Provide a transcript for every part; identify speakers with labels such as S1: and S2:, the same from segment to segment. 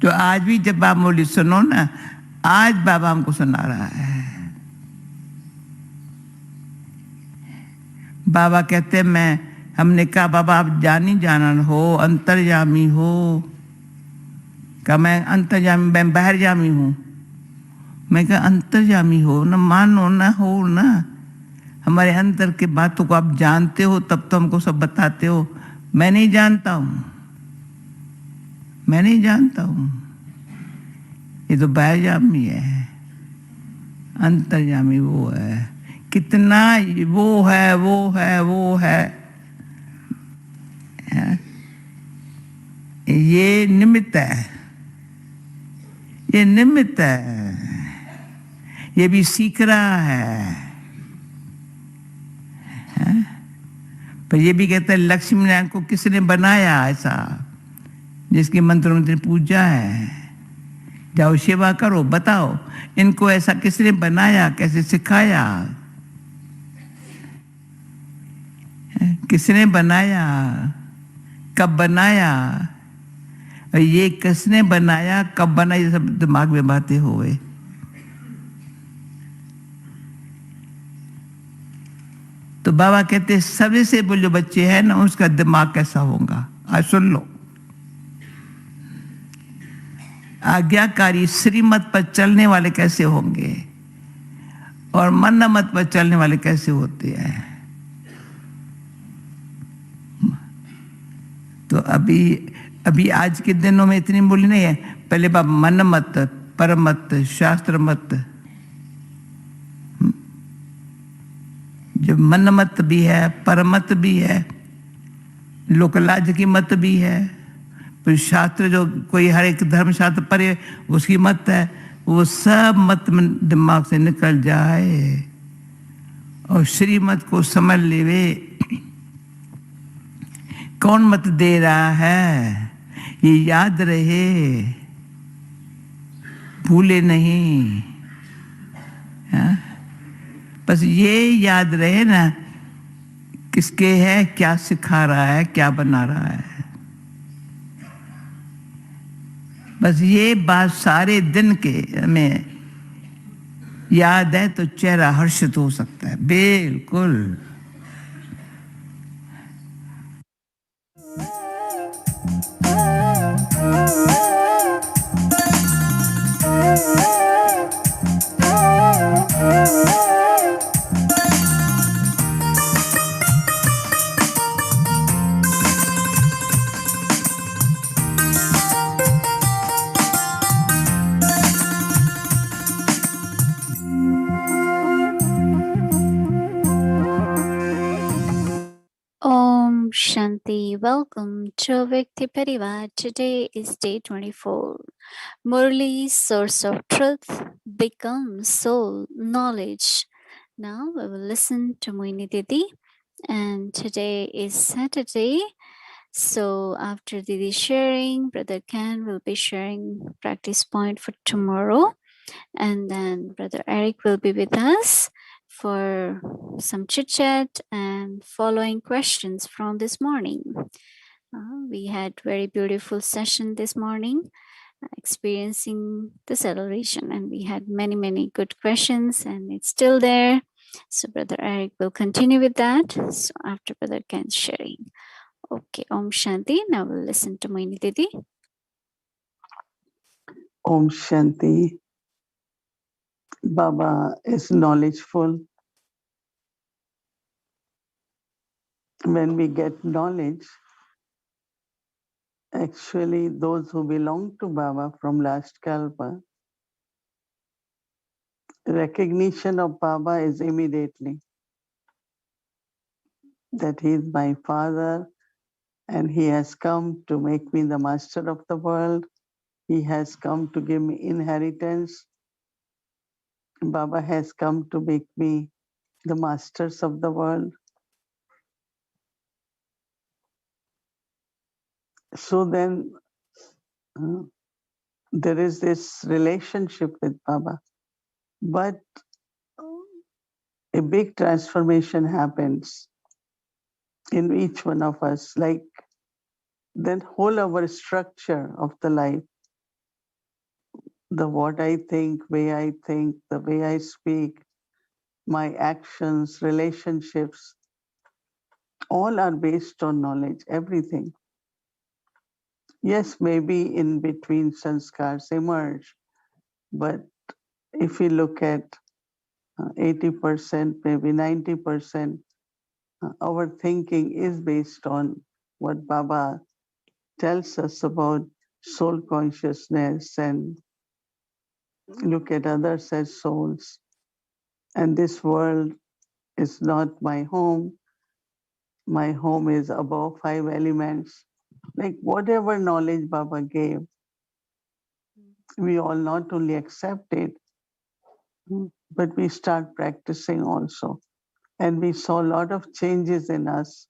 S1: तो आज भी जब आप मुरली सुनो ना, आज बाबा हमको सुना रहा है। बाबा कहते हमने कहा बाबा आप जानी जानन हो, अंतर्यामी हो। कहा मैं अंतर्यामी, मैं बाहरयामी हूँ। मैं कहा अंतर्यामी हो ना, मानो ना, हो ना। हमारे अंदर के बातों को आप जानते हो, तब तो हमको सब बताते हो। मैं नहीं जानता हूँ, मैं नहीं जानता हूँ। ये तो बाहरयामी है, अंतर्यामी वो है। कितना वो है, वो है, वो है। ये निमित्त है, ये निमित्त है। ये भी सीख रहा है। पर ये भी कहता है लक्ष्मी नारायण को किसने बनाया ऐसा, जिसकी मंत्र मंत्र पूजा है। जाओ सेवा करो, बताओ इनको ऐसा किसने बनाया, कैसे सिखाया, किसने बनाया, कब बनाया, और ये किसने बनाया, कब बनाया, ये सब दिमाग में बातें हो गए। तो बाबा कहते सबसे से वो जो बच्चे हैं ना, उसका दिमाग कैसा होगा। आज सुन लो, आज्ञाकारी श्रीमत पर चलने वाले कैसे होंगे और मन्नमत पर चलने वाले कैसे होते हैं। तो अभी आज के दिनों में इतनी बोली नहीं है। पहले बाबा मन्नमत, परमत, शास्त्र मत। जब मन्नमत भी है, परमत भी है, लोकलाज की मत भी है, फिर शास्त्र जो कोई हर एक धर्म शास्त्र पढ़े उसकी मत है, वो सब मत में दिमाग से निकल जाए और श्रीमत को समझ लेवे। कौन मत दे रहा है ये याद रहे, भूले नहीं। हाँ? बस ये याद रहे ना, किसके है, क्या सिखा रहा है, क्या बना रहा है। बस ये बात सारे दिन के में याद है तो चेहरा हर्षित हो सकता है। बिल्कुल।
S2: Om Shanti. Welcome to Vikti Parivar. Today is day 24. Murli, source of truth, becomes soul knowledge. Now we will listen to Mohini Didi. And today is Saturday. So after Didi sharing, Brother Ken will be sharing practice point for tomorrow. And then Brother Eric will be with us for some chit chat and following questions from this morning. We had very beautiful session this morning, experiencing the celebration, and we had many good questions, and it's still there. So Brother Eric will continue with that. So after Brother Ken's sharing. Okay, Om Shanti. Now we'll listen to Mohini Didi.
S3: Om Shanti. Baba is knowledgeful. When we get knowledge, actually those who belong to Baba from last Kalpa, recognition of Baba is immediately that he is my father and he has come to make me the master of the world. He has come to give me inheritance. Baba has come to make me the masters of the world. So then there is this relationship with Baba. But a big transformation happens in each one of us, like the whole our structure of the life the what I think, the way I speak, my actions, relationships, all are based on knowledge, everything. Yes, maybe in between sanskars emerge, but if we look at 80%, maybe 90%, our thinking is based on what Baba tells us about soul consciousness and look at others as souls. And this world is not my home. My home is above 5 elements. Like whatever knowledge Baba gave, we all not only accept it, but we start practicing also. And we saw a lot of changes in us.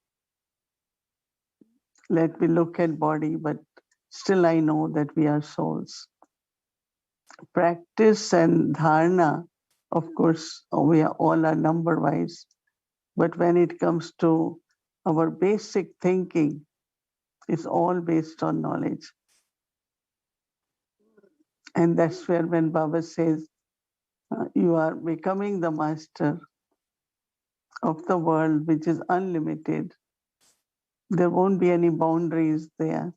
S3: Let me look at body, but still I know that we are souls. Practice and dharana, of course, we are all are number wise. But when it comes to our basic thinking, it's all based on knowledge. And that's where when Baba says, you are becoming the master of the world, which is unlimited. There won't be any boundaries there.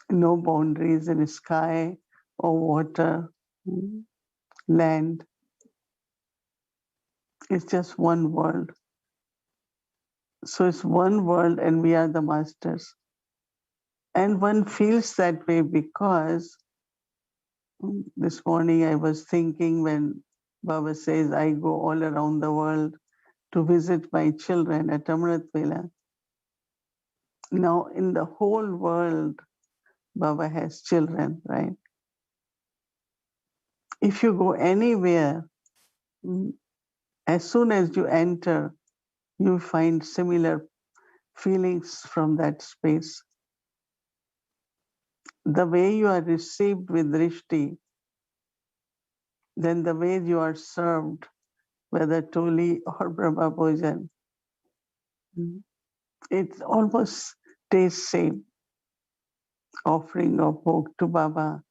S3: No boundaries in sky or water, land. It's just one world. So it's one world and we are the masters. And one feels that way because this morning I was thinking when Baba says, I go all around the world to visit my children at Amrit Vela. Now in the whole world, Baba has children, right? If you go anywhere, as soon as you enter, you find similar feelings from that space. The way you are received with Drishti, then the way you are served, whether Toli or Brahma Bhojan, it almost tastes same. Offering of bhog to Baba.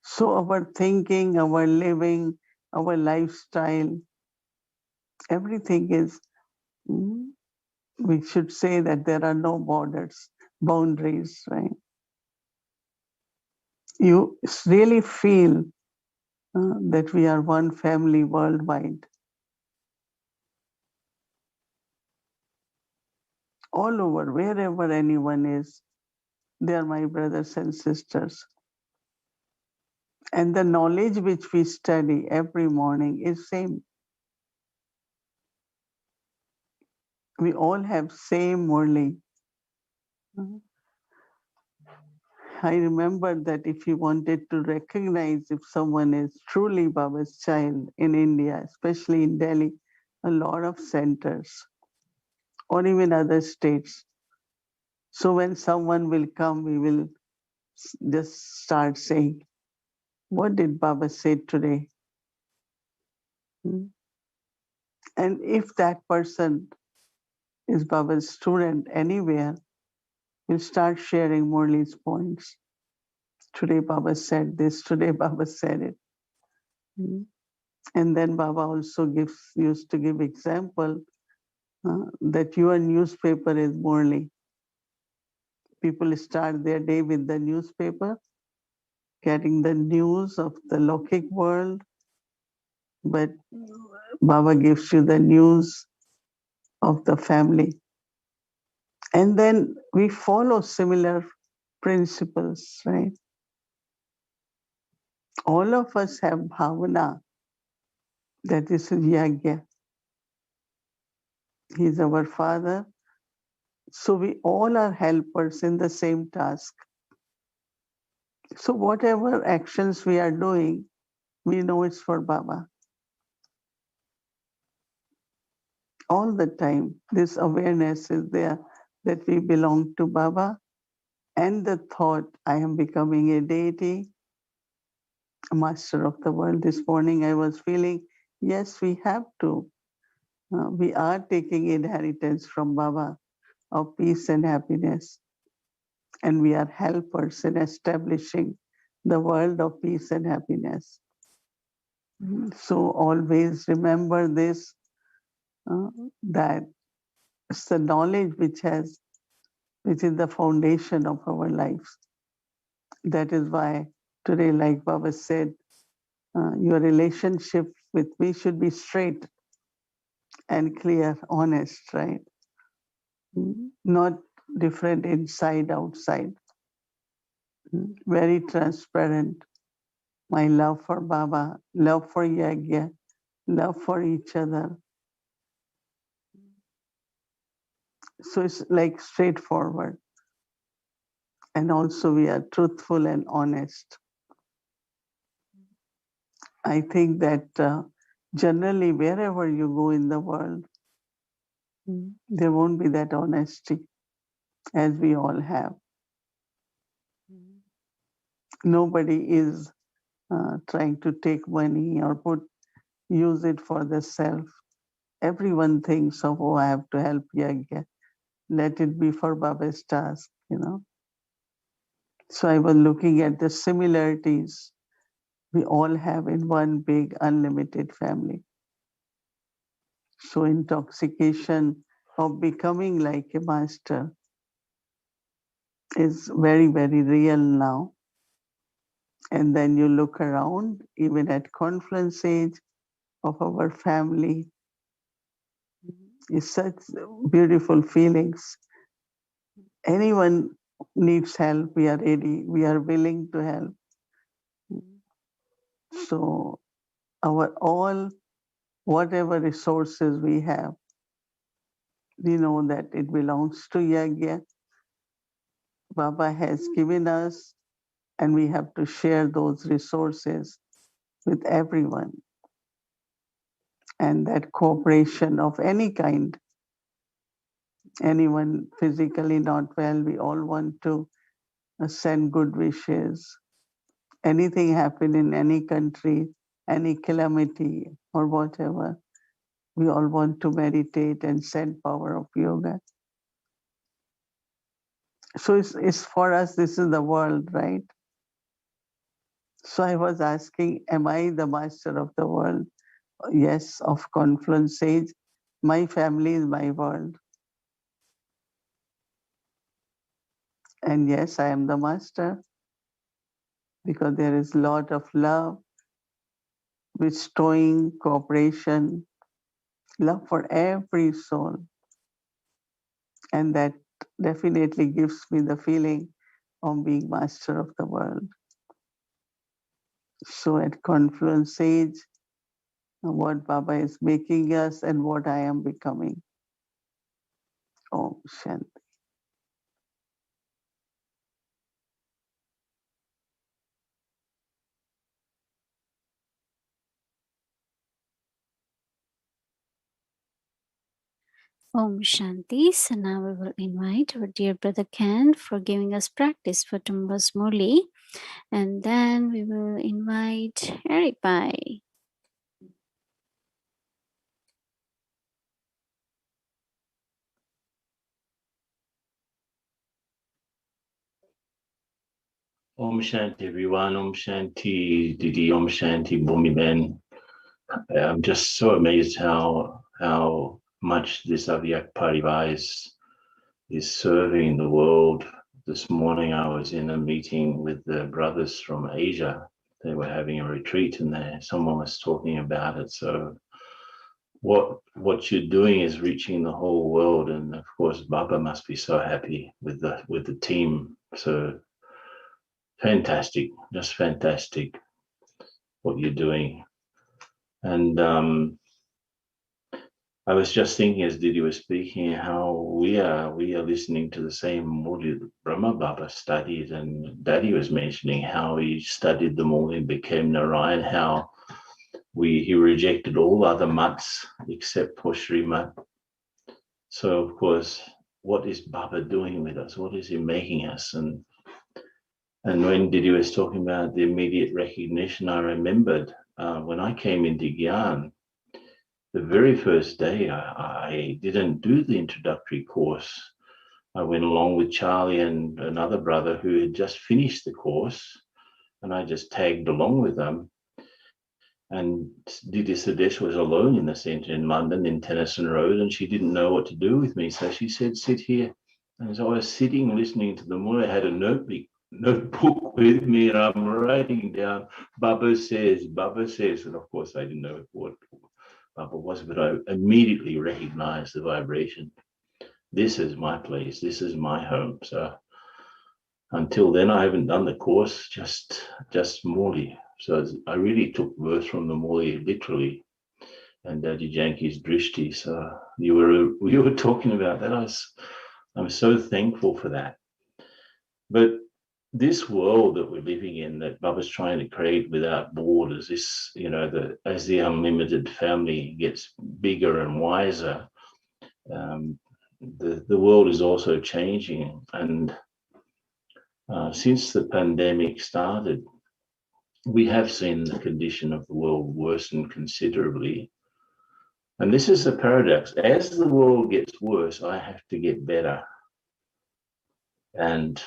S3: So our thinking, our living, our lifestyle, everything is, we should say that there are no borders, boundaries, right? You really feel that we are one family worldwide. All over, wherever anyone is, they are my brothers and sisters. And the knowledge which we study every morning is same. We all have same Murli. I remember that if you wanted to recognize if someone is truly Baba's child in India, especially in Delhi, a lot of centers or even other states. So when someone will come, we will just start saying, what did Baba say today? And if that person is Baba's student anywhere, we'll start sharing Murli's points. Today Baba said this, today Baba said it. And then Baba also used to give example that your newspaper is Murli. People start their day with the newspaper, getting the news of the Lokik world, but Baba gives you the news of the family. And then we follow similar principles, right? All of us have bhavana, that is yagya. He's our father. So we all are helpers in the same task. So whatever actions we are doing, we know it's for Baba. All the time, this awareness is there that we belong to Baba, and the thought, I am becoming a deity, a master of the world. This morning I was feeling, yes, we have to. We are taking inheritance from Baba of peace and happiness. and we are helpers in establishing the world of peace and happiness. So always remember this, that it's the knowledge which is the foundation of our lives. That is why today, like Baba said, your relationship with me should be straight and clear, honest, right? Not different inside, outside. Very transparent. My love for Baba, love for Yagya, love for each other. So it's like straightforward. And also we are truthful and honest. I think that generally wherever you go in the world, there won't be that honesty as we all have. Nobody is trying to take money or use it for the self. Everyone thinks of, oh, I have to help Yagya. Let it be for Baba's task, So I was looking at the similarities we all have in one big unlimited family. So intoxication of becoming like a master is very, very real now. And then you look around, even at confluence age of our family, it's such beautiful feelings. Anyone needs help, we are ready, we are willing to help. So whatever resources we have, we know that it belongs to Yagya. Baba has given us, and we have to share those resources with everyone. And that cooperation of any kind, anyone physically not well, we all want to send good wishes. Anything happen in any country, any calamity or whatever, we all want to meditate and send power of yoga. So it's for us, this is the world, right? So I was asking, am I the master of the world? Yes, of confluence age. My family is my world. And yes, I am the master because there is a lot of love, bestowing, cooperation, love for every soul. And that definitely gives me the feeling of being master of the world. So at confluence age, what Baba is making us and what I am becoming. Om Shanti.
S2: Om Shanti. So now we will invite our dear brother Ken for giving us practice for tomorrow's Murli. And then we will invite Harry Pai.
S4: Om Shanti, everyone. Om Shanti, Didi. Om Shanti, Bhumi Ben. I'm just so amazed how much this Avyak Parivar is serving the world. This morning I was in a meeting with the brothers from Asia. They were having a retreat and someone was talking about it. So what you're doing is reaching the whole world, and of course Baba must be so happy with the team. So fantastic, just fantastic what you're doing. And I was just thinking as Didi was speaking how we are listening to the same Murli Brahma Baba studied, and Daddy was mentioning how he studied them all and became Narayan, how he rejected all other mats except for Sri Mat. So of course, what is Baba doing with us? What is he making us? And when Didi was talking about the immediate recognition, I remembered when I came into Gyan, the very first day I didn't do the introductory course. I went along with Charlie and another brother who had just finished the course, and I just tagged along with them. And Didi Sudesh was alone in the centre in London, in Tennyson Road, and she didn't know what to do with me. So she said, sit here. And as I was sitting listening to the Murli, I had a notebook with me, and I'm writing down, Baba says. And of course, I didn't know what Baba was, but I immediately recognized the vibration. This is my place. This is my home. So until then, I haven't done the course, just Murli. So I really took birth from the Murli, literally, and Daddy Janki's drishti. So we were talking about that. I'm so thankful for that. But this world that we're living in, that Baba's trying to create without borders, this, as the unlimited family gets bigger and wiser, the world is also changing. And since the pandemic started, we have seen the condition of the world worsen considerably. And this is the paradox. As the world gets worse, I have to get better. And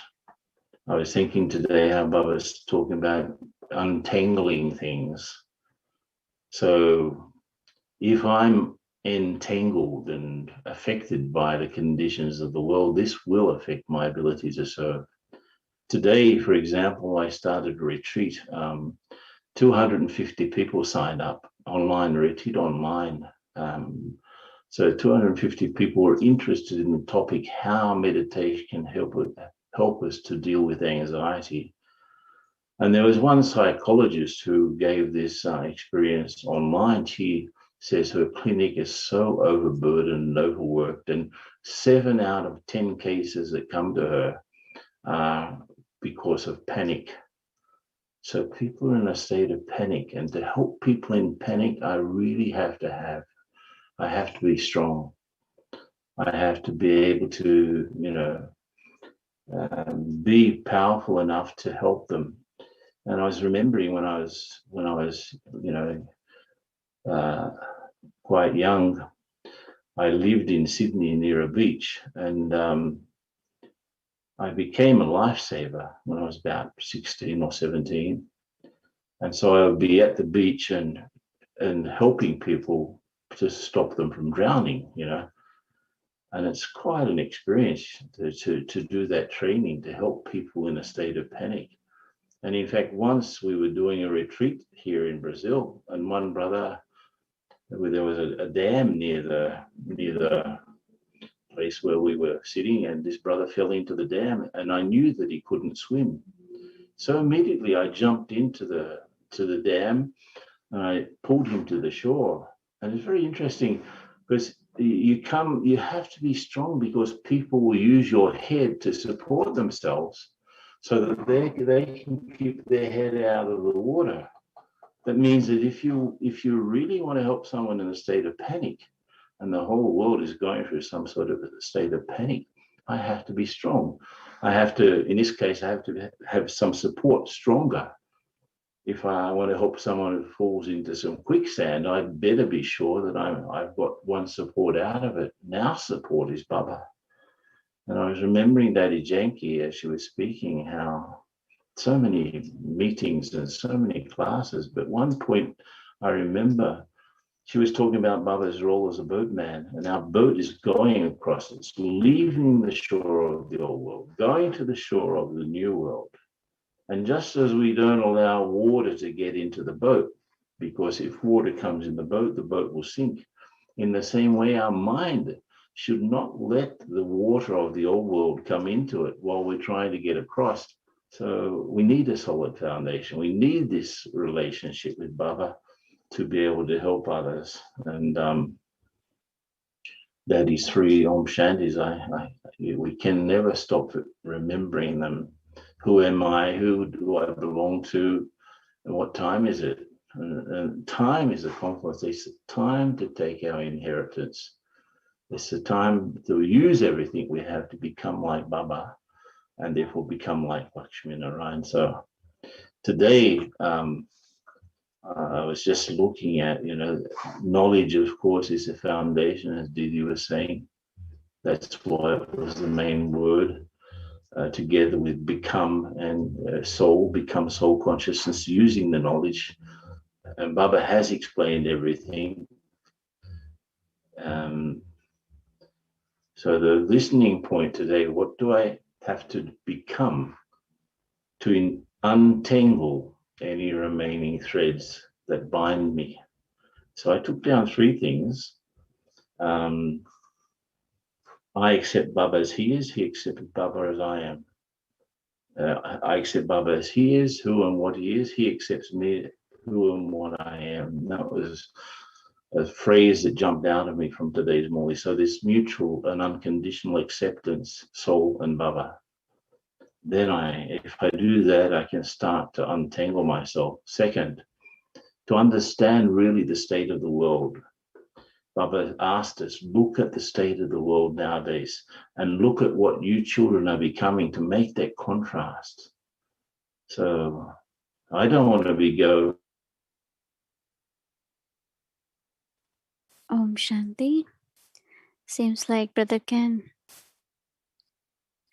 S4: I was thinking today how Baba's talking about untangling things. So if I'm entangled and affected by the conditions of the world, this will affect my ability to serve. Today, for example, I started a retreat. 250 people signed up online, retreat online. So 250 people were interested in the topic, how meditation can help us to deal with anxiety. And there was one psychologist who gave this experience online. She says her clinic is so overburdened and overworked, and 7 out of 10 cases that come to her are because of panic. So people are in a state of panic, and to help people in panic, I really have to be strong. I have to be able to, be powerful enough to help them. And I was remembering when I was, quite young, I lived in Sydney near a beach, and I became a lifesaver when I was about 16 or 17. And so I would be at the beach and helping people to stop them from drowning, And it's quite an experience to do that training, to help people in a state of panic. And in fact, once we were doing a retreat here in Brazil, and one brother, there was a dam near the place where we were sitting, and this brother fell into the dam, and I knew that he couldn't swim. So immediately I jumped into the dam, and I pulled him to the shore. And it's very interesting because you have to be strong, because people will use your head to support themselves so that they can keep their head out of the water. That means that if you really want to help someone in a state of panic, and the whole world is going through some sort of a state of panic, I have to be strong. I have to, in this case, I have to have some support stronger. If I want to help someone who falls into some quicksand, I'd better be sure that I've got one support out of it. And our support is Baba. And I was remembering Daddy Janki as she was speaking, how so many meetings and so many classes, but one point I remember, she was talking about Baba's role as a boatman, and our boat is going across. It's leaving the shore of the old world, going to the shore of the new world. And just as we don't allow water to get into the boat, because if water comes in the boat will sink. In the same way, our mind should not let the water of the old world come into it while we're trying to get across. So we need a solid foundation. We need this relationship with Baba to be able to help others. And Daddy's 3 Om Shantis, we can never stop remembering them. Who am I? Who do I belong to? And what time is it? And time is a confluence. It's time to take our inheritance. It's a time to use everything we have to become like Baba, and therefore become like Lakshmi Narayan. So today, I was just looking at, knowledge, of course, is the foundation, as Didi was saying. That's why it was the main word, together with become and soul, become soul consciousness, using the knowledge. And Baba has explained everything. So the listening point today, what do I have to become to untangle any remaining threads that bind me? So I took down 3 things. I accept Baba as he is. He accepted Baba as I am. I accept Baba as he is, who and what he is. He accepts me, who and what I am. That was a phrase that jumped out of me from today's Murli. So this mutual and unconditional acceptance, soul and Baba. Then if I do that, I can start to untangle myself. Second, to understand really the state of the world. Baba asked us, look at the state of the world nowadays and look at what you children are becoming to make that contrast. So I don't want to go.
S2: Om Shanti. Seems like Brother Ken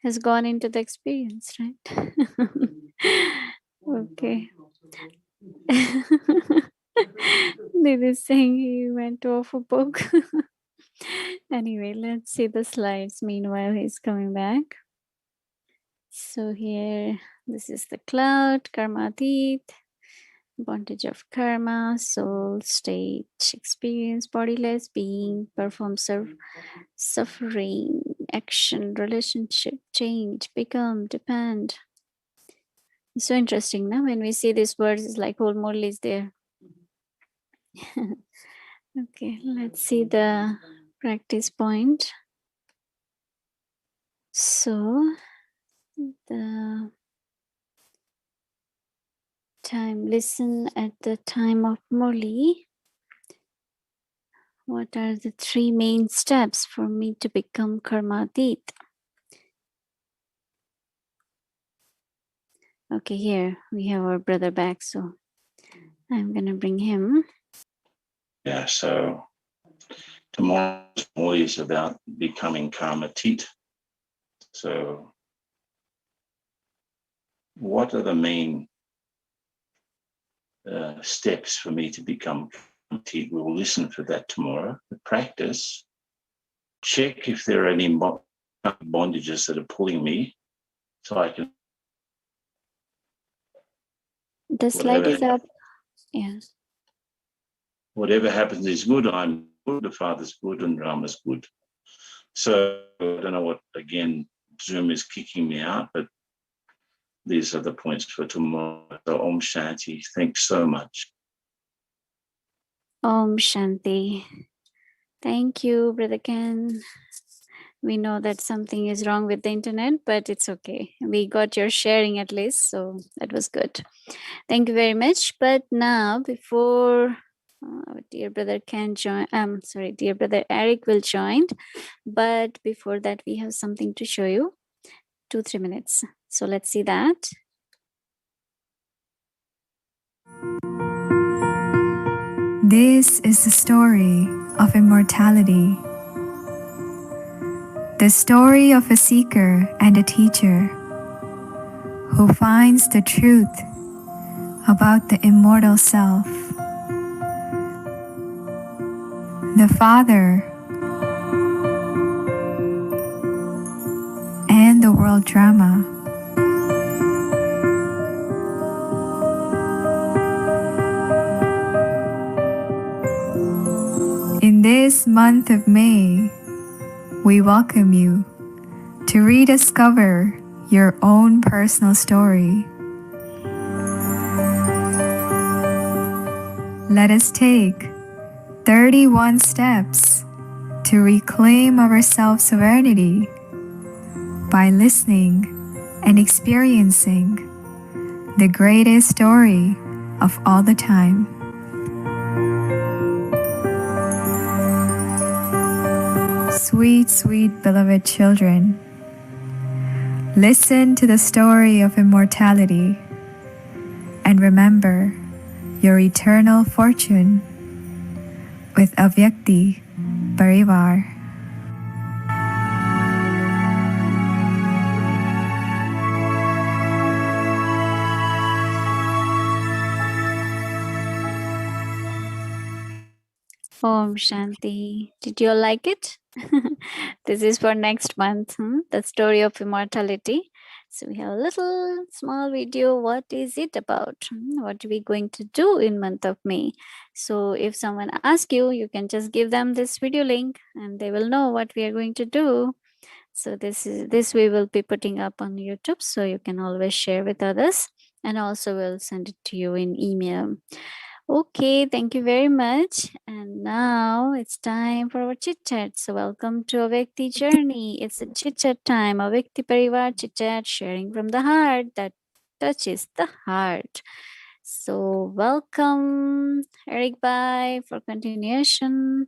S2: has gone into the experience, right? Okay. Didi is saying he went to off a book. Anyway, let's see the slides. Meanwhile, he's coming back. So here, this is the cloud, Karmatit, bondage of karma, soul, state, experience, bodiless being, perform suffering, action, relationship, change, become, depend. It's so interesting now when we see these words, it's like whole Murli is there. Okay, let's see the practice point. So the time, listen at the time of Murli. What are the 3 main steps for me to become karmadit? Okay, here we have our brother back, so I'm gonna bring him.
S4: Yeah, so tomorrow's Murli is about becoming karmatit. So what are the main steps for me to become karmatit? We'll listen for that tomorrow. The practice, check if there are any bondages that are pulling me so I can.
S2: The slide is up. Yeah.
S4: Whatever happens is good. I'm good. The Father's good and Rama's good. So I don't know what, again, Zoom is kicking me out, but these are the points for tomorrow. So Om Shanti. Thanks so much.
S2: Om Shanti. Thank you, Brother Ken. We know that something is wrong with the internet, but it's okay. We got your sharing at least, so that was good. Thank you very much. But now, before dear brother Ken join, dear brother Eric will join. But before that, we have something to show you. 2-3 minutes. So let's see that.
S5: This is the story of immortality. The story of a seeker and a teacher who finds the truth about the immortal self. The Father and the world drama. In this month of May, we welcome you to rediscover your own personal story. Let us take 31 steps to reclaim our self-sovereignty by listening and experiencing the greatest story of all the time. Sweet, sweet beloved children, listen to the story of immortality and remember your eternal fortune with Avyakti Parivar.
S2: Om Shanti. Did you all like it? This is for next month, the story of immortality. So we have a little small video. What is it about? What are we going to do in month of May? So if someone asks you, you can just give them this video link and they will know what we are going to do. So this we will be putting up on YouTube, so you can always share with others, and also we'll send it to you in email. Okay, thank you very much. And now it's time for our chit chat. So welcome to a Vyakti journey. It's a chit chat time, a Vyakti Parivar chit chat, sharing from the heart that touches the heart. So welcome, Eric Bhai, for continuation.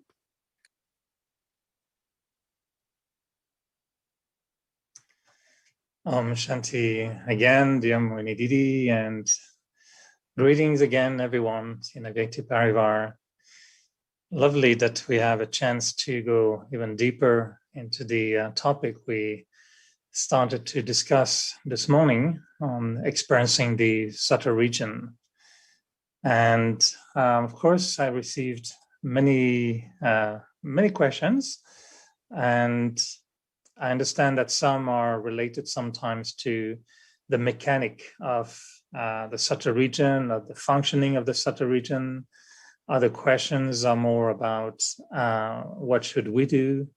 S6: Om Shanti again, dear Mohini Didi, and greetings again, everyone in Vyakti Parivar. Lovely that we have a chance to go even deeper into the topic we started to discuss this morning on experiencing the Sattva region. And of course, I received many questions, and I understand that some are related sometimes to the mechanic of the Sattva region, of the functioning of the Sattva region. Other questions are more about what should we do?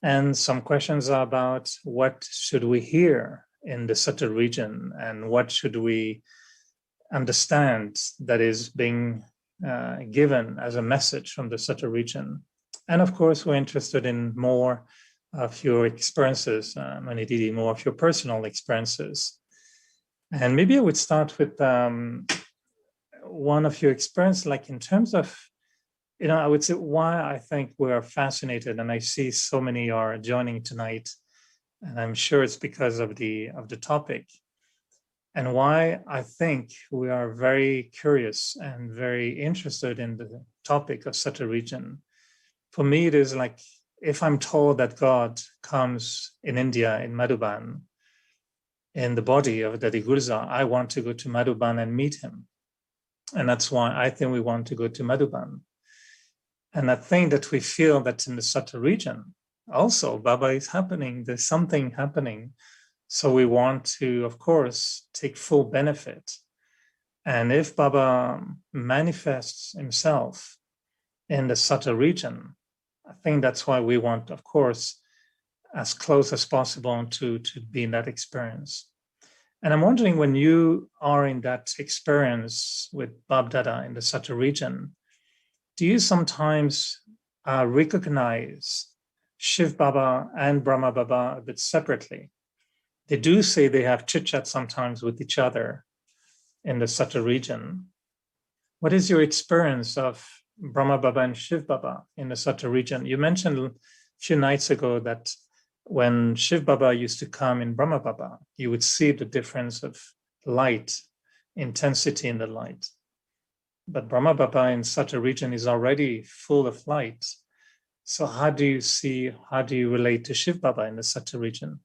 S6: And some questions are about what should we hear in the Sattva region, and what should we understand that is being given as a message from the Sattva region. And of course, we're interested in more of your experiences, Mohini Didi, more of your personal experiences. And maybe I would start with one of your experiences, like in terms of, I would say why I think we're fascinated, and I see so many are joining tonight, and I'm sure it's because of the topic, and why I think we are very curious and very interested in the topic of Sattva region. For me, it is like, if I'm told that God comes in India, in Madhuban, in the body of Dadi Gurza, I want to go to Madhuban and meet him. And that's why I think we want to go to Madhuban. And I think that we feel that in the Sattva region, also, Baba is happening, there's something happening. So we want to, of course, take full benefit. And if Baba manifests himself in the Sattva region, I think that's why we want, of course, as close as possible to be in that experience. And I'm wondering, when you are in that experience with Bab Dada in the Sattva region, do you sometimes recognize Shiv Baba and Brahma Baba a bit separately? They do say they have chit-chat sometimes with each other in the Sattva region. What is your experience of Brahma Baba and Shiv Baba in the Sattva region? You mentioned a few nights ago that when Shiv Baba used to come in Brahma Baba, you would see the difference of light, intensity in the light. But Brahma Baba in Sattva region is already full of light. So how do you relate to Shiv Baba in the Sattva region?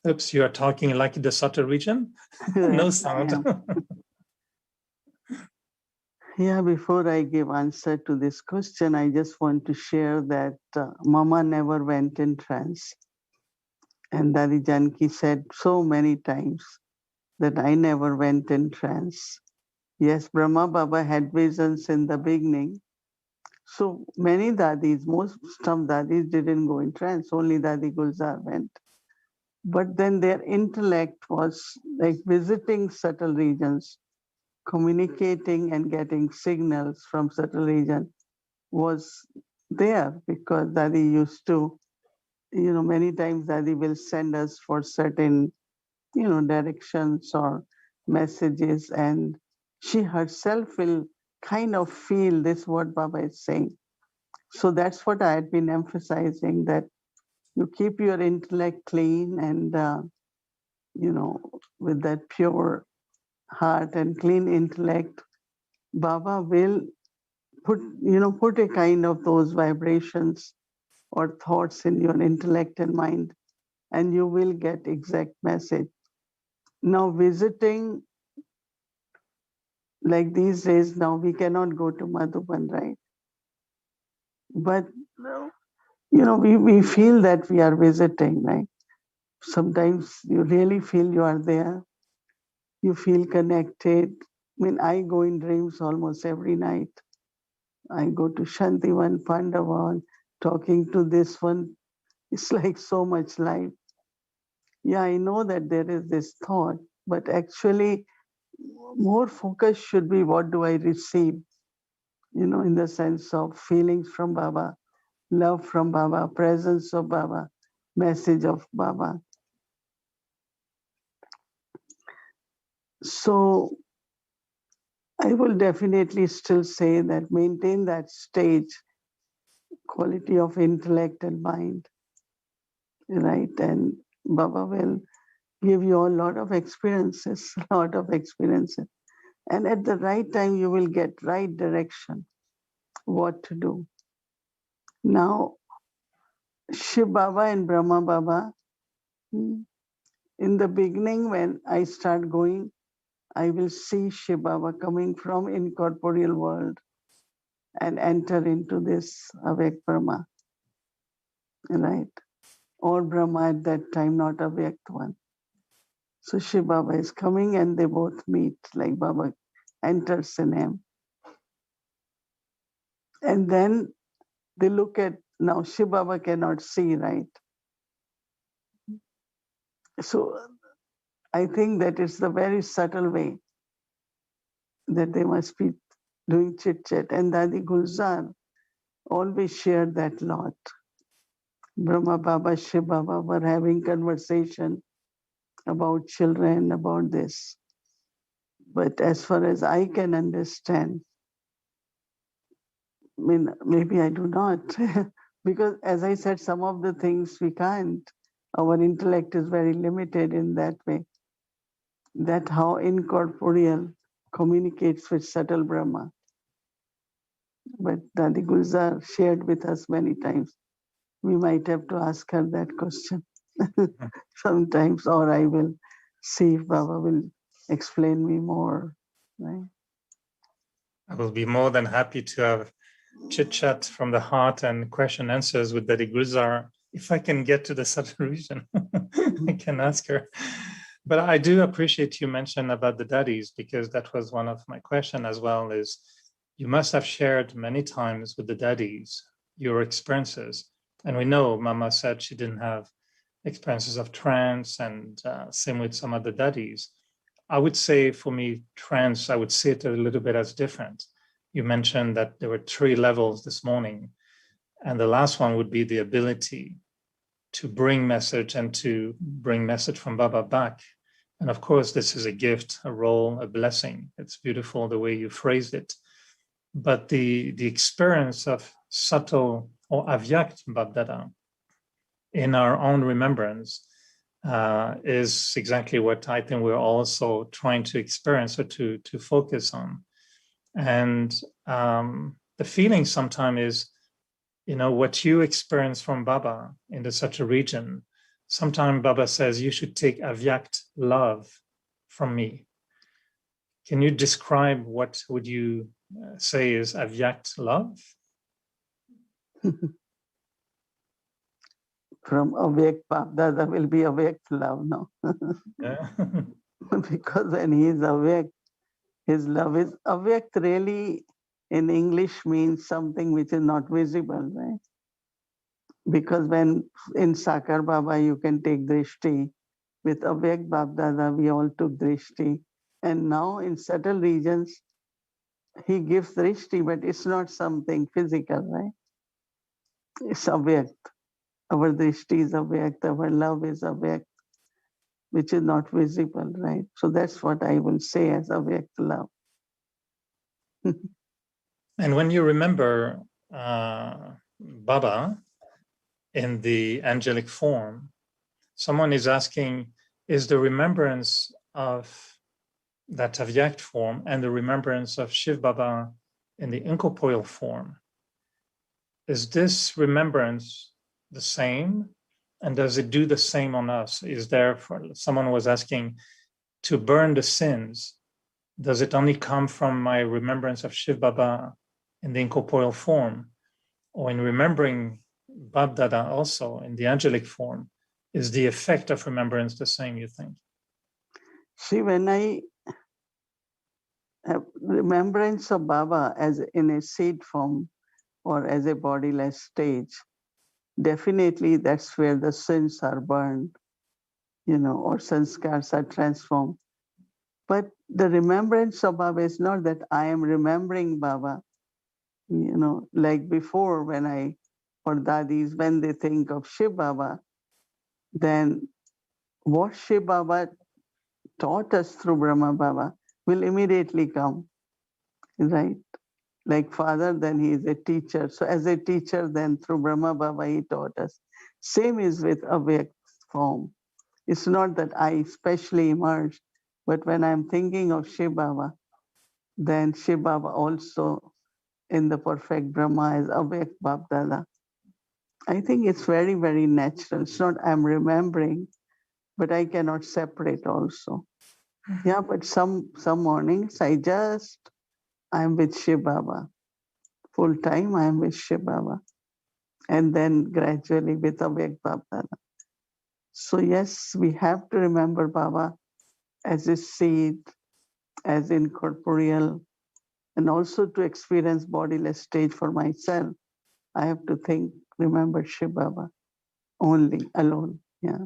S6: Oops, you are talking like in the Sattva region? No sound.
S3: Yeah, before I give answer to this question, I just want to share that Mama never went in trance. And Dadi Janki said so many times that I never went in trance. Yes, Brahma Baba had visions in the beginning. So many Dadis, most of Dadis didn't go in trance, only Dadi Gulzar went. But then their intellect was like visiting subtle regions, communicating and getting signals from subtle region was there, because Dadi used to, many times Dadi will send us for certain, directions or messages, and she herself will kind of feel this what Baba is saying. So that's what I had been emphasizing, that you keep your intellect clean and, with that pure heart and clean intellect, Baba will put a kind of those vibrations or thoughts in your intellect and mind, and you will get exact message. Now visiting like these days now, we cannot go to Madhuban, right? But, we feel that we are visiting, right? Sometimes you really feel you are there. You feel connected. I mean, I go in dreams almost every night. I go to Shantivan, Pandavan, talking to this one. It's like so much life. Yeah, I know that there is this thought, but actually more focus should be what do I receive, in the sense of feelings from Baba, love from Baba, presence of Baba, message of Baba. So I will definitely still say that maintain that stage, quality of intellect and mind, right? And Baba will give you a lot of experiences, And at the right time, you will get right direction, what to do. Now, Shiv Baba and Brahma Baba, in the beginning, when I start going, I will see Shiv Baba coming from incorporeal world and enter into this Avek Brahma, right? Or Brahma at that time, not Avyakt one. So Shiv Baba is coming and they both meet, like Baba enters in him. And then they look at, now Shiv Baba cannot see, right? So I think that it's the very subtle way that they must be doing chit-chat. And Dadi Gulzar always shared that lot. Brahma Baba, Shiv Baba were having conversation about children, about this. But as far as I can understand, I mean, maybe I do not. Because as I said, some of the things we can't. Our intellect is very limited in that way. That how incorporeal communicates with subtle Brahma. But Dadi Gulzar shared with us many times. We might have to ask her that question sometimes, or I will see if Baba will explain me more. Right?
S6: I will be more than happy to have chit chat from the heart and question answers with Dadi Gulzar. If I can get to the subtle region, I can ask her. But I do appreciate you mentioned about the daddies, because that was one of my question as well, is you must have shared many times with the daddies your experiences. And we know Mama said she didn't have experiences of trance, and same with some other daddies. I would say for me, trance, I would see it a little bit as different. You mentioned that there were 3 levels this morning, and the last one would be the ability to bring message and to bring message from Baba back. And of course, this is a gift, a role, a blessing. It's beautiful the way you phrased it. But the experience of subtle or avyakt Babdada in our own remembrance is exactly what I think we're also trying to experience or to focus on. And the feeling sometimes is, what you experience from Baba in the such a region, sometimes Baba says you should take avyakt love from me. Can you describe what would you say is avyakt love?
S3: From Avyakt Babdada will be Avyakt love, no?
S6: Yeah.
S3: Because when he is Avyakt, his love is Avyakt really in English means something which is not visible, right? Because when in Sakar Baba you can take Drishti, with Avyakt Babdada we all took Drishti. And now in subtle regions, he gives Drishti, but it's not something physical, right? It's Avyakt. Our Drishti is Avyakt, our love is Avyakt, which is not visible, right? So that's what I will say as Avyakt love.
S6: And when you remember Baba in the angelic form, someone is asking, is the remembrance of that avyakt form and the remembrance of Shiv Baba in the incorporeal form, is this remembrance the same? And does it do the same on us? Is there, someone was asking, to burn the sins, Does it only come from my remembrance of Shiv Baba in the incorporeal form, or in remembering Bab Dada also in the angelic form? Is the effect of remembrance the same, you think?
S3: See, when I have remembrance of Baba as in a seed form or as a bodiless stage, definitely that's where the sins are burned, or sanskars are transformed. But the remembrance of Baba is not that I am remembering Baba, like before when or Dadis, when they think of Shiv Baba, then what Shiv Baba taught us through Brahma Baba will immediately come, right? Like father, then he is a teacher. So as a teacher, then through Brahma Baba, he taught us. Same is with Avyakt form. It's not that I specially emerged, but when I'm thinking of Shiv Baba, then Shiv Baba also in the perfect Brahma is Avyakt Bab Dada. I think it's very, very natural. It's not I'm remembering, but I cannot separate also. Yeah, but some mornings I'm with Shiv Baba. Full time I'm with Shiv Baba. And then gradually with Avyakt Bab Dada. So yes, we have to remember Baba as a seed, as incorporeal, and also to experience bodiless stage for myself. I have to remember Shiv Baba only, alone. Yeah.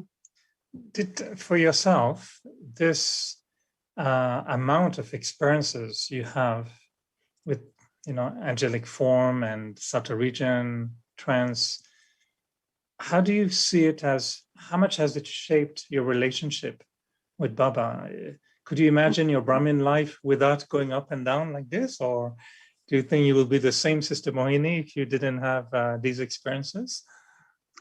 S6: For yourself, this amount of experiences you have with, angelic form and subtle region, trance, how do you see it how much has it shaped your relationship with Baba? Could you imagine your Brahmin life without going up and down like this? Or do you think you will be the same Sister Mohini if you didn't have these experiences?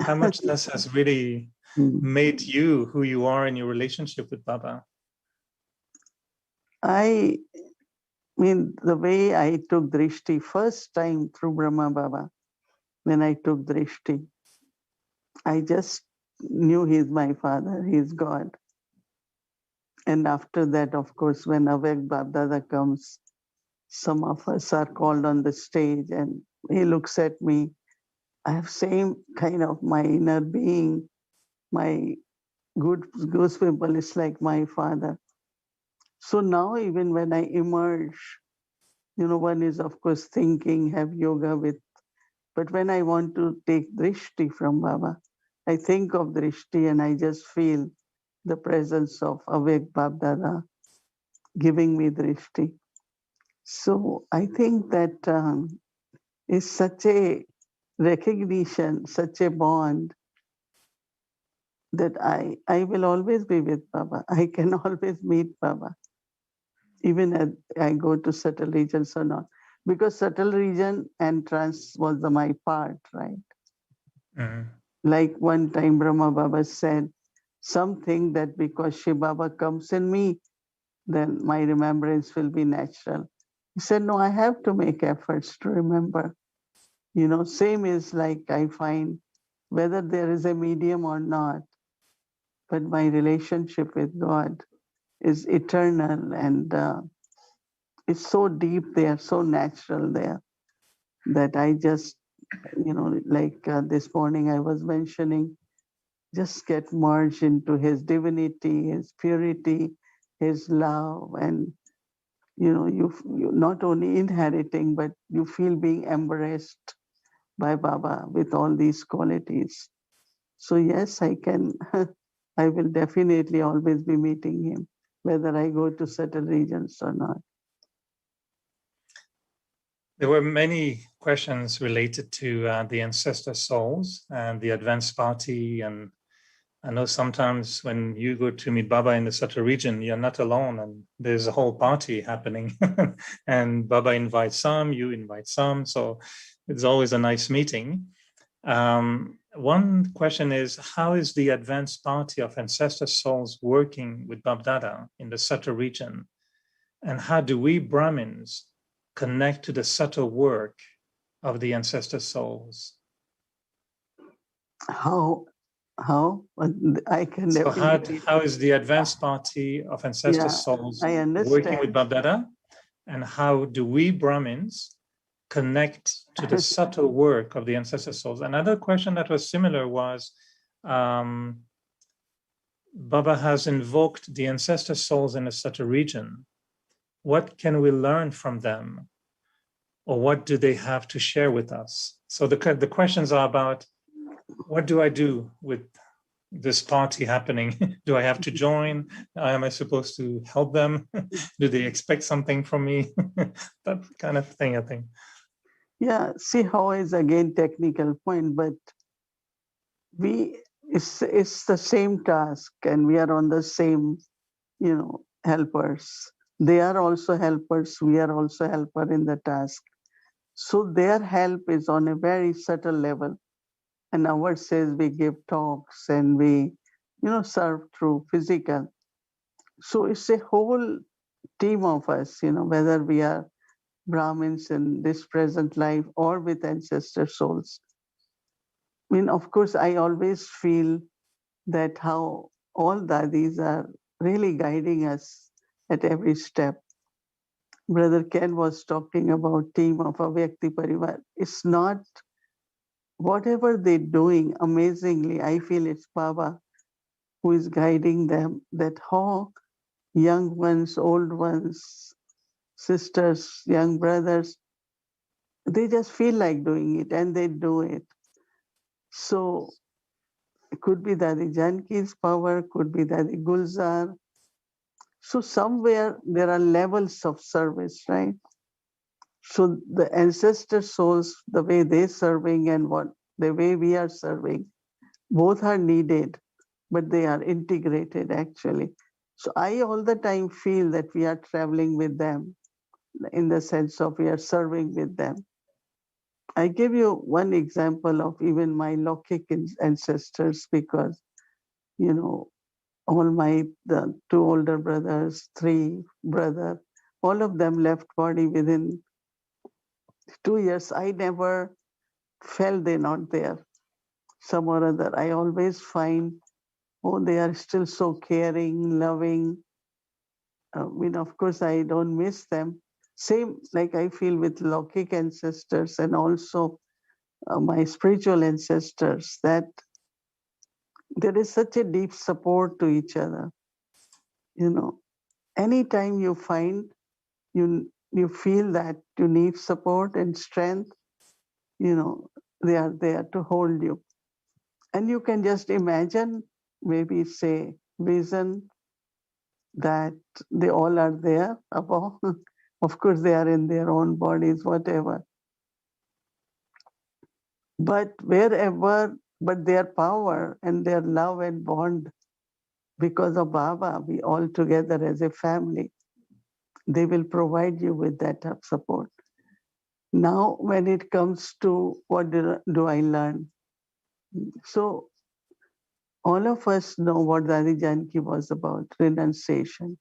S6: How much this has really made you who you are in your relationship with Baba?
S3: I mean, the way I took Drishti first time through Brahma Baba, when I took Drishti, I just knew he's my father, he's God. And after that, of course, when Avyakt Bab Dada comes, some of us are called on the stage and he looks at me. I have same kind of my inner being, my goose pimple is like my father. So now even when I emerge, one is of course thinking, have yoga but when I want to take Drishti from Baba, I think of Drishti and I just feel the presence of Avyakt Bab Dada giving me Drishti. So I think that is such a recognition, such a bond that I will always be with Baba. I can always meet Baba, even as I go to subtle regions or not. Because subtle region and trance was my part, right? Mm-hmm. Like one time Brahma Baba said something that because Shiv Baba comes in me, then my remembrance will be natural. He said, no, I have to make efforts to remember. Same is like I find whether there is a medium or not, but my relationship with God is eternal and it's so deep there, so natural there that I just, like this morning I was mentioning, just get merged into his divinity, his purity, his love, and you not only inheriting, but you feel being embraced by Baba with all these qualities. So yes, I can, I will definitely always be meeting him, whether I go to certain regions or not.
S6: There were many questions related to the ancestor souls and the advanced party. And I know sometimes when you go to meet Baba in the Subtle region, you're not alone and there's a whole party happening. And Baba invites some, you invite some. So it's always a nice meeting. One question is, how is the advanced party of ancestor souls working with Bab Dada in the Subtle region? And how do we Brahmins connect to the subtle work of the ancestor souls?
S3: How How? I can
S6: So
S3: definitely.
S6: how is the advanced party of ancestor
S3: Yeah,
S6: souls
S3: I
S6: working with
S3: understand.
S6: Babdada? And how do we Brahmins connect to the subtle work of the ancestor souls? Another question that was similar was, Baba has invoked the ancestor souls in a subtle region. What can we learn from them? Or what do they have to share with us? So the questions are about, what do I do with this party happening? Do I have to join? Am I supposed to help them? Do they expect something from me? That kind of thing, I think.
S3: Yeah, see how is again technical point, but it's the same task and we are on the same, helpers. They are also helpers, we are also helper in the task. So their help is on a very subtle level. And ours says we give talks and we, serve through physical. So it's a whole team of us, whether we are Brahmins in this present life or with ancestor souls. I mean, of course, I always feel that how all dadis are really guiding us at every step. Brother Ken was talking about team of Avyakti Parivar. It's not whatever they're doing amazingly. I feel it's Baba who is guiding them, that how young ones, old ones, sisters, young brothers, they just feel like doing it and they do it. So it could be Dadi Janki's power, could be Dadi Gulzar. So somewhere there are levels of service, right? So the ancestor souls, the way they're serving and the way we are serving, both are needed, but they are integrated actually. So I all the time feel that we are traveling with them in the sense of we are serving with them. I give you one example of even my Lokik ancestors because, all the two older brothers, three brother, all of them left body within 2 years. I never felt they're not there. Some or other, I always find, oh, they are still so caring, loving. Of course, I don't miss them. Same like I feel with Lokik ancestors and also my spiritual ancestors, that there is such a deep support to each other. Anytime you find you feel that you need support and strength, they are there to hold you. And you can just imagine, maybe say, vision that they all are there above. Of course, they are in their own bodies, whatever. But but their power and their love and bond, because of Baba, we all together as a family, they will provide you with that support. Now, when it comes to what do I learn? So all of us know what Dadi Janki was about: renunciation,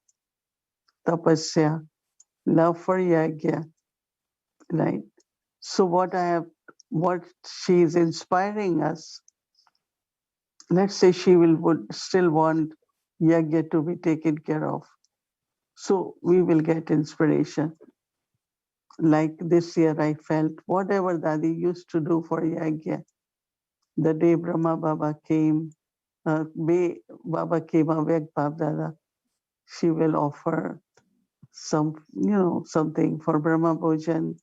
S3: tapasya, love for yagya, right? So what she is inspiring us, let's say she would still want yagya to be taken care of. So we will get inspiration. Like this year, I felt whatever Dadi used to do for yagya, the day Brahma Baba came, Baba came, Avyak Babdada, she will offer something for Brahma Bhojan.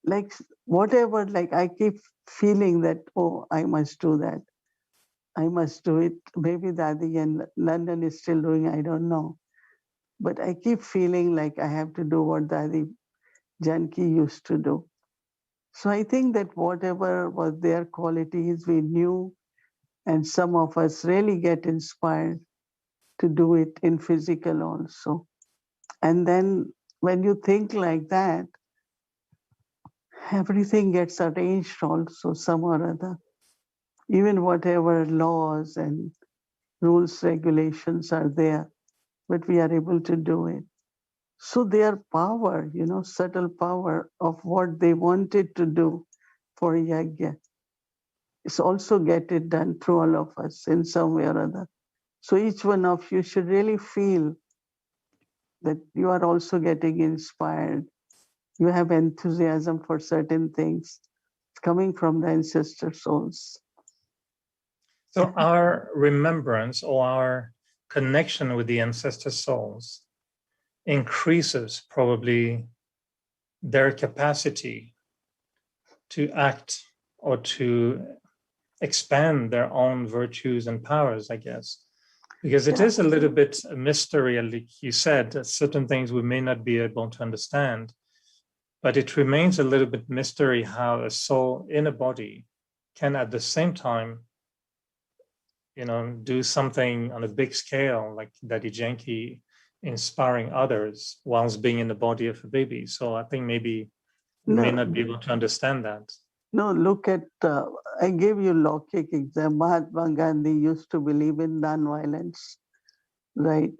S3: Like whatever, like I keep feeling that, oh, I must do that. I must do it. Maybe Dadi in London is still doing, I don't know. But I keep feeling like I have to do what Dadi Janki used to do. So I think that whatever was their qualities, we knew, and some of us really get inspired to do it in physical also. And then when you think like that, everything gets arranged also some or other. Even whatever laws and rules, regulations are there, but we are able to do it. So their power, subtle power of what they wanted to do for yagya, is also get it done through all of us in some way or other. So each one of you should really feel that you are also getting inspired. You have enthusiasm for certain things. It's coming from the ancestor souls.
S6: So our remembrance or our connection with the ancestor souls increases probably their capacity to act or to expand their own virtues and powers, I guess. Because it is a little bit a mystery, like you said, that certain things we may not be able to understand, but it remains a little bit mystery how a soul in a body can at the same time, do something on a big scale, like Daddy Janki inspiring others whilst being in the body of a baby. So I think maybe we may not be able to understand that.
S3: No, look at, I gave you Lokik example. Mahatma Gandhi used to believe in non-violence, right?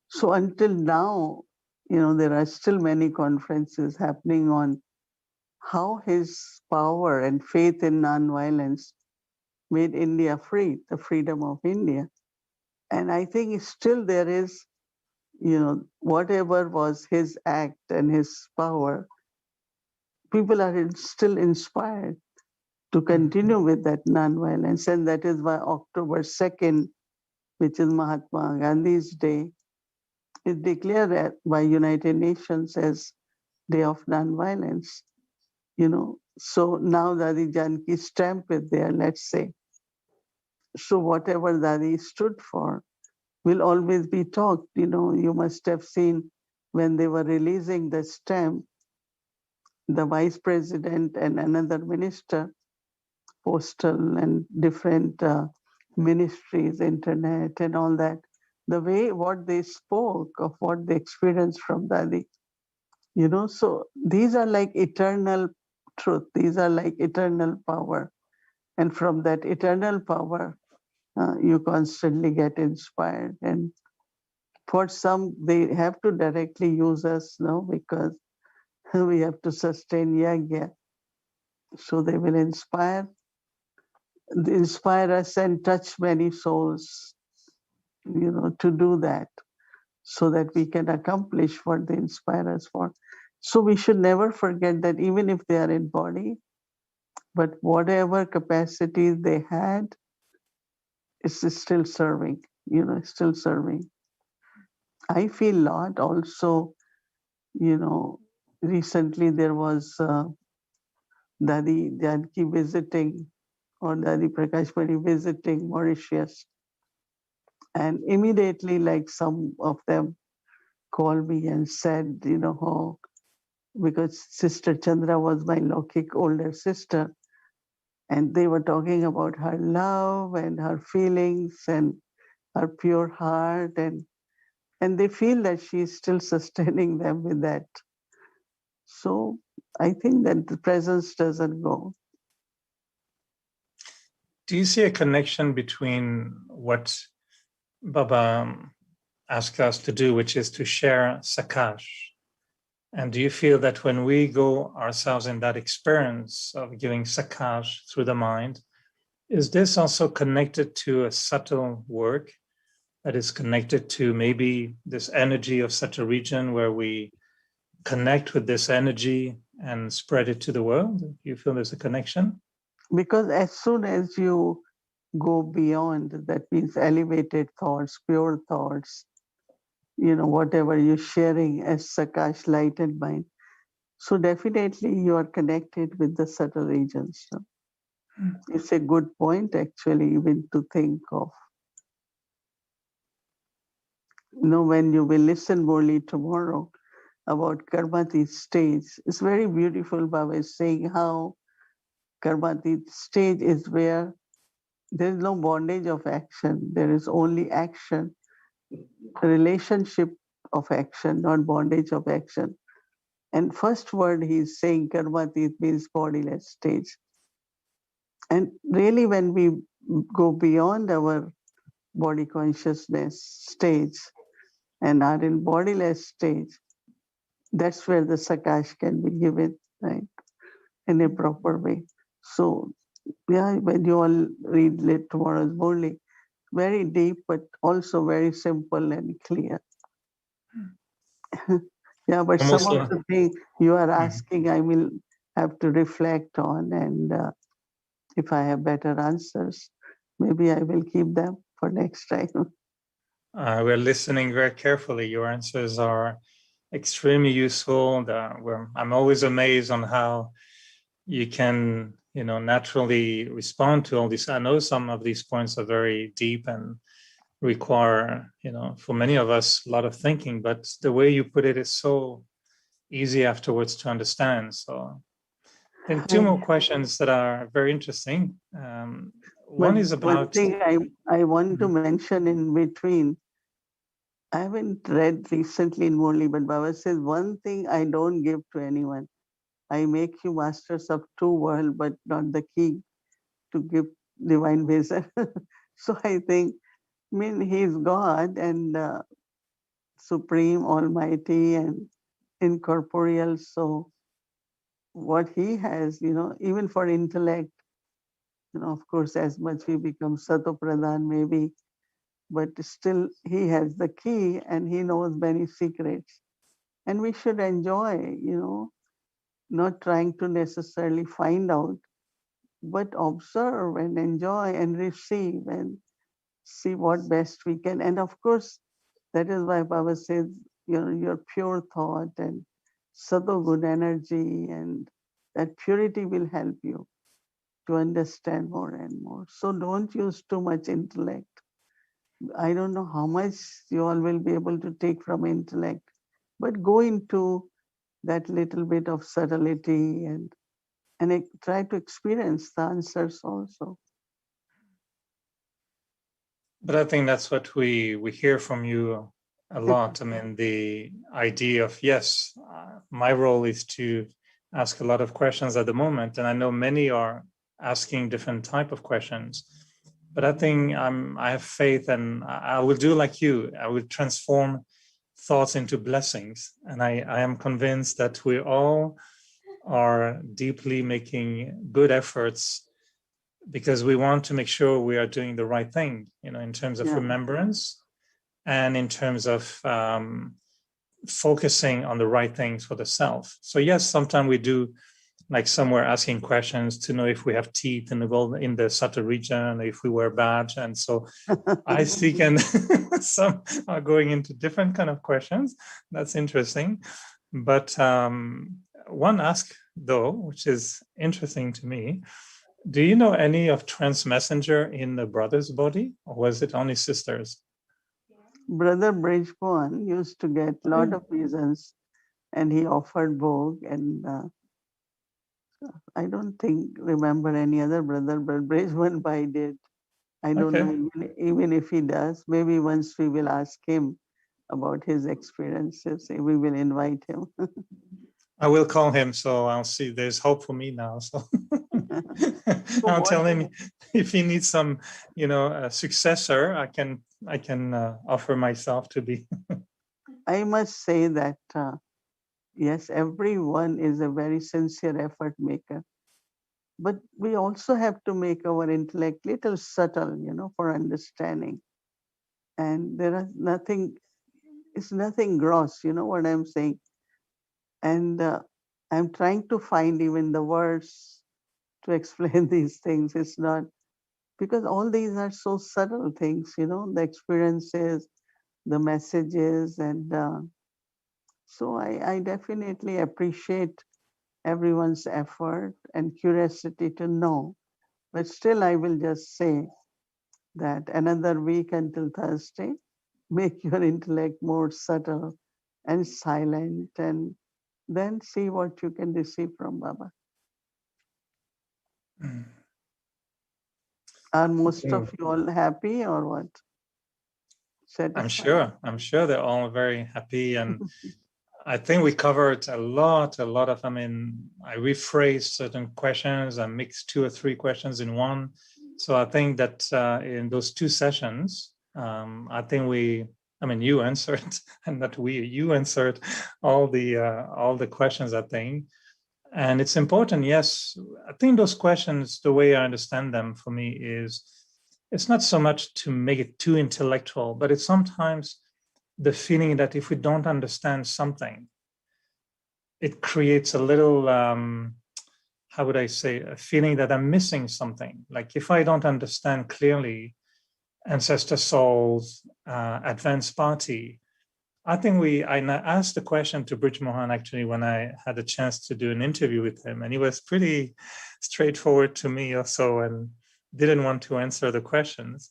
S3: So until now, there are still many conferences happening on how his power and faith in non-violence made India free, the freedom of India. And I think still there is, whatever was his act and his power, people are still inspired to continue with that non-violence. And that is why October 2nd, which is Mahatma Gandhi's day, is declared by United Nations as Day of Non-Violence. So now Dadi Janki's stamp is there, let's say. So whatever Dadi stood for will always be talked. You must have seen when they were releasing the stamp, the vice president and another minister, postal and different ministries, internet and all that, the way what they spoke of what they experienced from Dadi, so these are like eternal truth. These are like eternal power. And from that eternal power, you constantly get inspired. And for some, they have to directly use us now because we have to sustain yagya. So they will inspire us and touch many souls, to do that so that we can accomplish what they inspire us for. So we should never forget that even if they are in body, but whatever capacities they had, is still serving, still serving. I feel a lot also, recently there was Dadi Janki visiting or Dadi Prakashmani visiting Mauritius. And immediately, like some of them called me and said, because Sister Chandra was my Lokik older sister, and they were talking about her love and her feelings and her pure heart, and they feel that she's still sustaining them with that. So I think that the presence doesn't go.
S6: Do you see a connection between what Baba asked us to do, which is to share Sakash? And do you feel that when we go ourselves in that experience of giving Sakash through the mind, is this also connected to a subtle work that is connected to maybe this energy of such a region where we connect with this energy and spread it to the world? Do you feel there's a connection?
S3: Because as soon as you go beyond, that means elevated thoughts, pure thoughts, whatever you're sharing as Sakash, light and mind. So definitely you are connected with the subtle regions. It's a good point actually even to think of. When you will listen Murli tomorrow about Karmati stage, it's very beautiful. Baba is saying how Karmati stage is where there is no bondage of action. There is only action, relationship of action, not bondage of action. And first word he's saying, Karmati, means bodiless stage. And really when we go beyond our body consciousness stage and are in bodiless stage, that's where the Sakash can be given, right, in a proper way. So Yeah, when you all read tomorrow's Murli, very deep, but also very simple and clear. Yeah, but
S6: Almost,
S3: some of the things you are asking, I will have to reflect on, and if I have better answers, maybe I will keep them for next time.
S6: we're listening very carefully. Your answers are extremely useful. I'm always amazed on how you can, naturally respond to all this. I know some of these points are very deep and require, for many of us, a lot of thinking, but the way you put it is so easy afterwards to understand. So then two more questions that are very interesting. One is
S3: One
S6: about...
S3: thing I want to mention in between, I haven't read recently in Murli, but Baba says, one thing I don't give to anyone. I make you masters of two worlds, but not the key to give divine vision. So I think, he's God and supreme, almighty, and incorporeal. So what he has, even for intellect, of course, as much we become Sato Pradhan maybe, but still he has the key and he knows many secrets. And we should enjoy, not trying to necessarily find out, but observe and enjoy and receive and see what best we can. And of course, that is why Baba says, your pure thought and subtle good energy, and that purity will help you to understand more and more. So don't use too much intellect. I don't know how much you all will be able to take from intellect, but go into that little bit of subtlety and try to experience the answers also.
S6: But I think that's what we hear from you a lot. I mean, the idea of, yes, my role is to ask a lot of questions at the moment, and I know many are asking different type of questions. But I think I have faith, and I will do like you. I will transform thoughts into blessings, and I am convinced that we all are deeply making good efforts because we want to make sure we are doing the right thing, in terms of remembrance and in terms of focusing on the right things for the self. So yes, sometimes we do, like somewhere asking questions to know if we have teeth in the subtle region, if we wear badge, and so I seek, and some are going into different kind of questions. That's interesting, but one ask though, which is interesting to me. Do you know any of trans messenger in the brother's body, or was it only sisters?
S3: Brother Bridgeborn used to get a lot of visions, and he offered Bhog, and I don't remember any other brother, but Bridgeborn Bhai did. I don't know even if he does. Maybe once we will ask him about his experiences. We will invite him.
S6: I will call him, so I'll see. There's hope for me now. So I'll tell him if he needs some, a successor, I can offer myself to be.
S3: I must say that yes, everyone is a very sincere effort maker, but we also have to make our intellect little subtle, for understanding. And there is nothing. It's nothing gross. You know what I'm saying? And I'm trying to find even the words to explain these things. It's not, because all these are so subtle things, the experiences, the messages, and so I definitely appreciate everyone's effort and curiosity to know. But still, I will just say that another week until Thursday, make your intellect more subtle and silent, and then see what you can receive from Baba. Are most of you all happy or what? Satisfied?
S6: I'm sure they're all very happy, and I think we covered a lot of, I rephrased certain questions, I mixed 2 or 3 questions in one. So I think that in those 2 sessions, I think you answered, and that you answered all the questions, I think. And it's important, yes. I think those questions, the way I understand them for me is, it's not so much to make it too intellectual, but it's sometimes the feeling that if we don't understand something, it creates a little, how would I say, a feeling that I'm missing something. Like if I don't understand clearly ancestor souls, advanced party, I think I asked the question to Brij Mohan actually when I had a chance to do an interview with him, and he was pretty straightforward to me also and didn't want to answer the questions.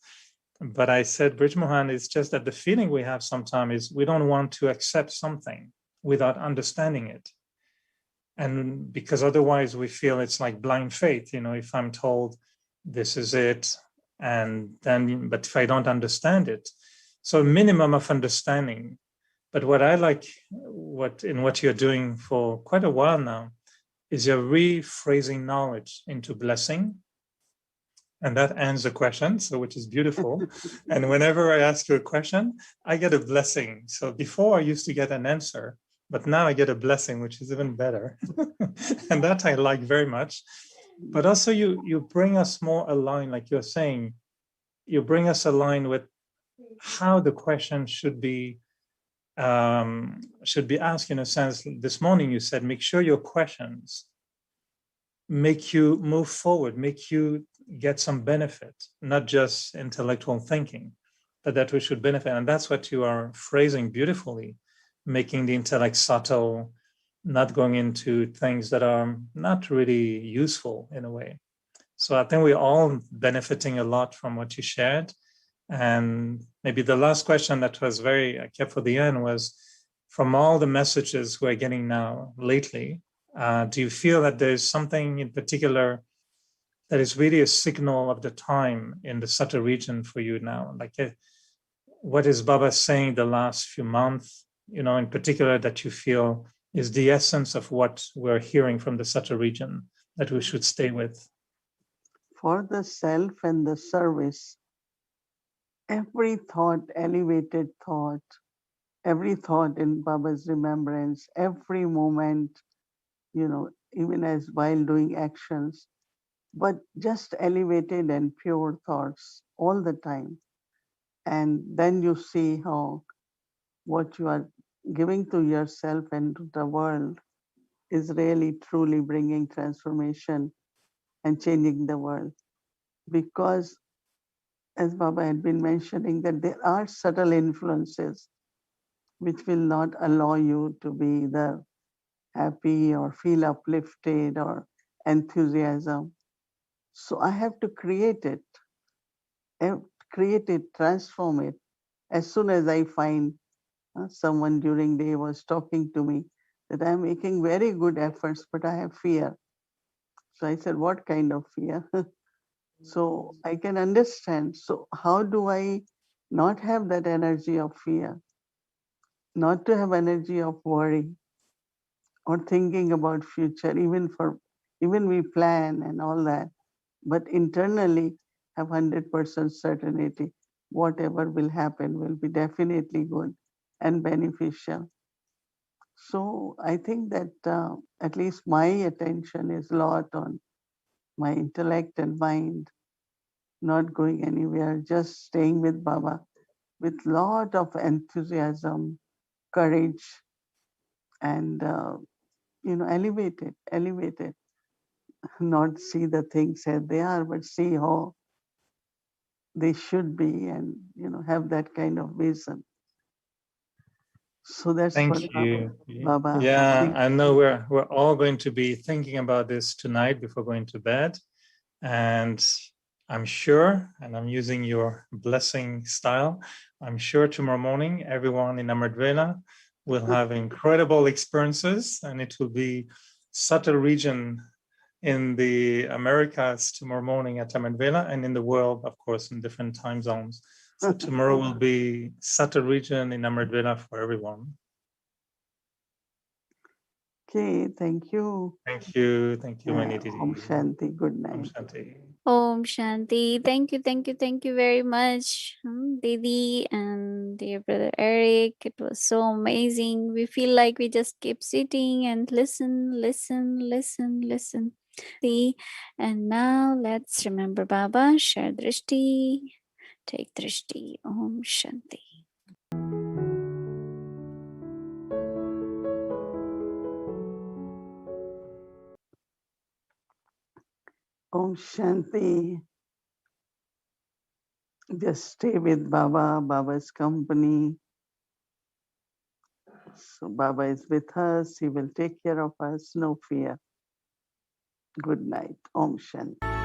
S6: But I said, Brij Mohan, it's just that the feeling we have sometimes is we don't want to accept something without understanding it. And because otherwise we feel it's like blind faith, if I'm told this is it, and then, but if I don't understand it, so a minimum of understanding. But what I like, what you're doing for quite a while now, is you're rephrasing knowledge into blessing. And that ends the question, so which is beautiful. And whenever I ask you a question, I get a blessing. So before I used to get an answer, but now I get a blessing, which is even better. And that I like very much. But also you bring us more aligned, like you're saying, you bring us aligned with how the question should be asked, in a sense. This morning you said, make sure your questions make you move forward, make you get some benefit, not just intellectual thinking, but that we should benefit. And that's what you are phrasing beautifully, making the intellect subtle, not going into things that are not really useful in a way. So I think we're all benefiting a lot from what you shared. And maybe the last question that was I kept for the end was, from all the messages we're getting now lately, do you feel that there's something in particular that is really a signal of the time in the subtle region for you now? Like, what is Baba saying the last few months, in particular, that you feel is the essence of what we're hearing from the subtle region that we should stay with?
S3: For the self and the service, every thought, elevated thought, every thought in Baba's remembrance, every moment, even as while doing actions, but just elevated and pure thoughts all the time. And then you see how what you are giving to yourself and to the world is really truly bringing transformation and changing the world. Because as Baba had been mentioning, that there are subtle influences which will not allow you to be either happy or feel uplifted or enthusiasm. So I have to create it, transform it. As soon as I find someone during the day was talking to me that I'm making very good efforts, but I have fear. So I said, what kind of fear? So I can understand. So how do I not have that energy of fear, not to have energy of worry or thinking about future, even we plan and all that, but internally have 100% certainty. Whatever will happen will be definitely good and beneficial. So I think that at least my attention is a lot on my intellect and mind, not going anywhere, just staying with Baba with lot of enthusiasm, courage, and elevated, not see the things as they are, but see how they should be, and have that kind of vision. So that's what
S6: Thank you.
S3: Baba.
S6: Yeah, I know we're all going to be thinking about this tonight before going to bed. And I'm sure, and I'm using your blessing style, I'm sure tomorrow morning, everyone in Amrit will have incredible experiences, and it will be subtle region in the Americas tomorrow morning at Amrit and in the world, of course, in different time zones. So tomorrow will be subtle region in Amrit for everyone.
S3: Okay, thank you.
S6: Thank you, Mohini Didi.
S3: Om Shanti, good
S6: Om
S3: night.
S6: Shanti.
S2: Om Shanti. Thank you very much, Didi and dear brother Eric. It was so amazing. We feel like we just keep sitting and listen. And now let's remember Baba, share drishti, take drishti. Om Shanti.
S3: Om Shanti. Just stay with Baba, Baba's company. So Baba is with us. He will take care of us. No fear. Good night. Om Shanti.